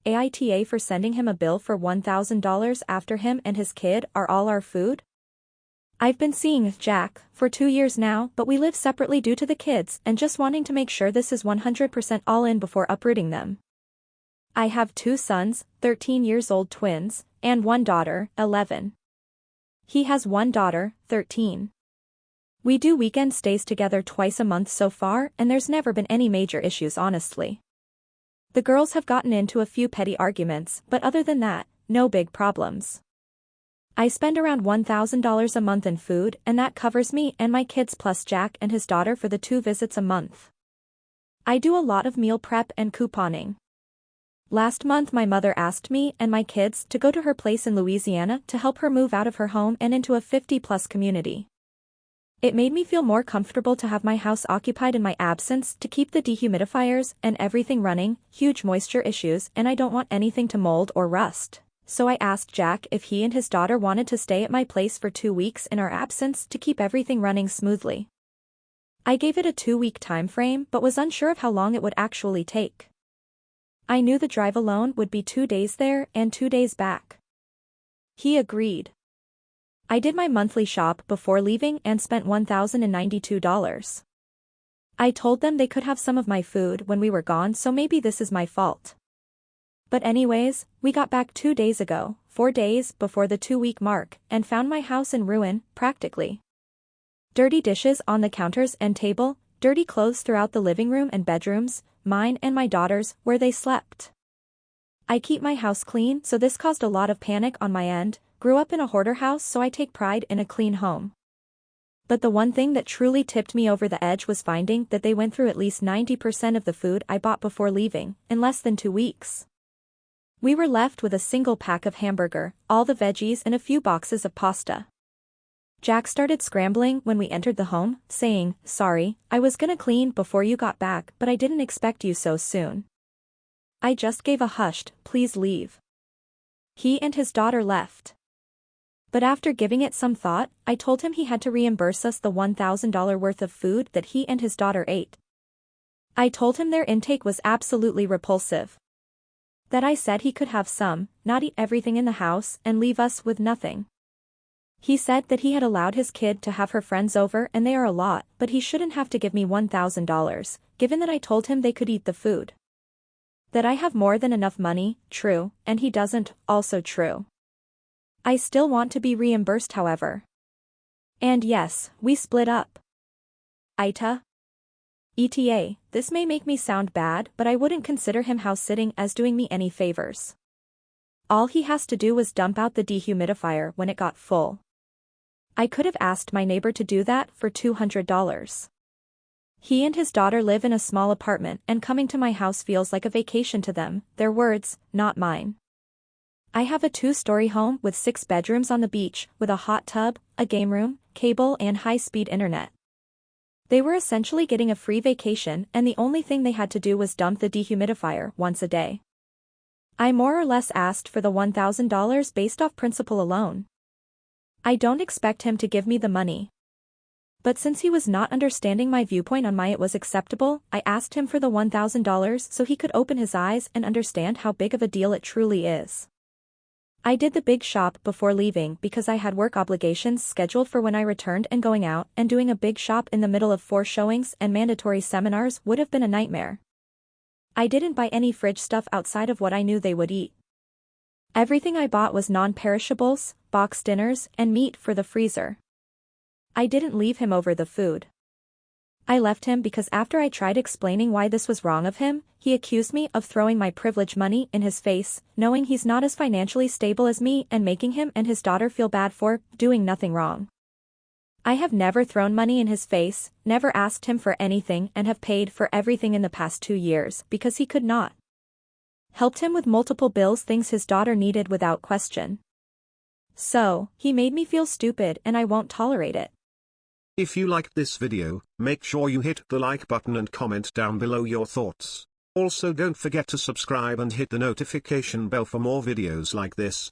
AITA for sending him a bill for $1,000 after him and his kid are all our food? I've been seeing Jack for 2 years now, but we live separately due to the kids and just wanting to make sure this is 100% all in before uprooting them. I have 2 sons, 13 years old twins, and 1 daughter, 11. He has 1 daughter, 13. We do weekend stays together twice a month so far, and there's never been any major issues honestly. The girls have gotten into a few petty arguments, but other than that, no big problems. I spend around $1,000 a month in food, and that covers me and my kids plus Jack and his daughter for the 2 visits a month. I do a lot of meal prep and couponing. Last month my mother asked me and my kids to go to her place in Louisiana to help her move out of her home and into a 50-plus community. It made me feel more comfortable to have my house occupied in my absence to keep the dehumidifiers and everything running, huge moisture issues, and I don't want anything to mold or rust. So I asked Jack if he and his daughter wanted to stay at my place for 2 weeks in our absence to keep everything running smoothly. I gave it a 2-week time frame but was unsure of how long it would actually take. I knew the drive alone would be 2 days there and 2 days back. He agreed. I did my monthly shop before leaving and spent $1,092. I told them they could have some of my food when we were gone, so maybe this is my fault. But anyways, we got back 2 days ago, 4 days before the 2-week mark, and found my house in ruin, practically. Dirty dishes on the counters and table, dirty clothes throughout the living room and bedrooms, mine and my daughter's, where they slept. I keep my house clean, so this caused a lot of panic on my end. Grew up in a hoarder house, so I take pride in a clean home. But the one thing that truly tipped me over the edge was finding that they went through at least 90% of the food I bought before leaving, in less than 2 weeks. We were left with a single pack of hamburger, all the veggies and a few boxes of pasta. Jack started scrambling when we entered the home, saying, "Sorry, I was gonna clean before you got back, but I didn't expect you so soon." I just gave a hushed, "Please leave." He and his daughter left. But after giving it some thought, I told him he had to reimburse us the $1,000 worth of food that he and his daughter ate. I told him their intake was absolutely repulsive. That I said he could have some, not eat everything in the house, and leave us with nothing. He said that he had allowed his kid to have her friends over and they are a lot, but he shouldn't have to give me $1,000, given that I told him they could eat the food. That I have more than enough money, true, and he doesn't, also true. I still want to be reimbursed however. And yes, we split up. AITA? ETA, this may make me sound bad, but I wouldn't consider him house-sitting as doing me any favors. All he has to do was dump out the dehumidifier when it got full. I could have asked my neighbor to do that for $200. He and his daughter live in a small apartment and coming to my house feels like a vacation to them, their words, not mine. I have a 2-story home with 6 bedrooms on the beach, with a hot tub, a game room, cable and high-speed internet. They were essentially getting a free vacation and the only thing they had to do was dump the dehumidifier once a day. I more or less asked for the $1,000 based off principle alone. I don't expect him to give me the money. But since he was not understanding my viewpoint on why it was acceptable, I asked him for the $1,000 so he could open his eyes and understand how big of a deal it truly is. I did the big shop before leaving because I had work obligations scheduled for when I returned and going out, and doing a big shop in the middle of 4 showings and mandatory seminars would have been a nightmare. I didn't buy any fridge stuff outside of what I knew they would eat. Everything I bought was non-perishables, boxed dinners, and meat for the freezer. I didn't leave him over the food. I left him because after I tried explaining why this was wrong of him, he accused me of throwing my privilege money in his face, knowing he's not as financially stable as me and making him and his daughter feel bad for doing nothing wrong. I have never thrown money in his face, never asked him for anything, and have paid for everything in the past 2 years because he could not. Helped him with multiple bills, things his daughter needed without question. So, he made me feel stupid and I won't tolerate it. If you liked this video, make sure you hit the like button and comment down below your thoughts. Also don't forget to subscribe and hit the notification bell for more videos like this.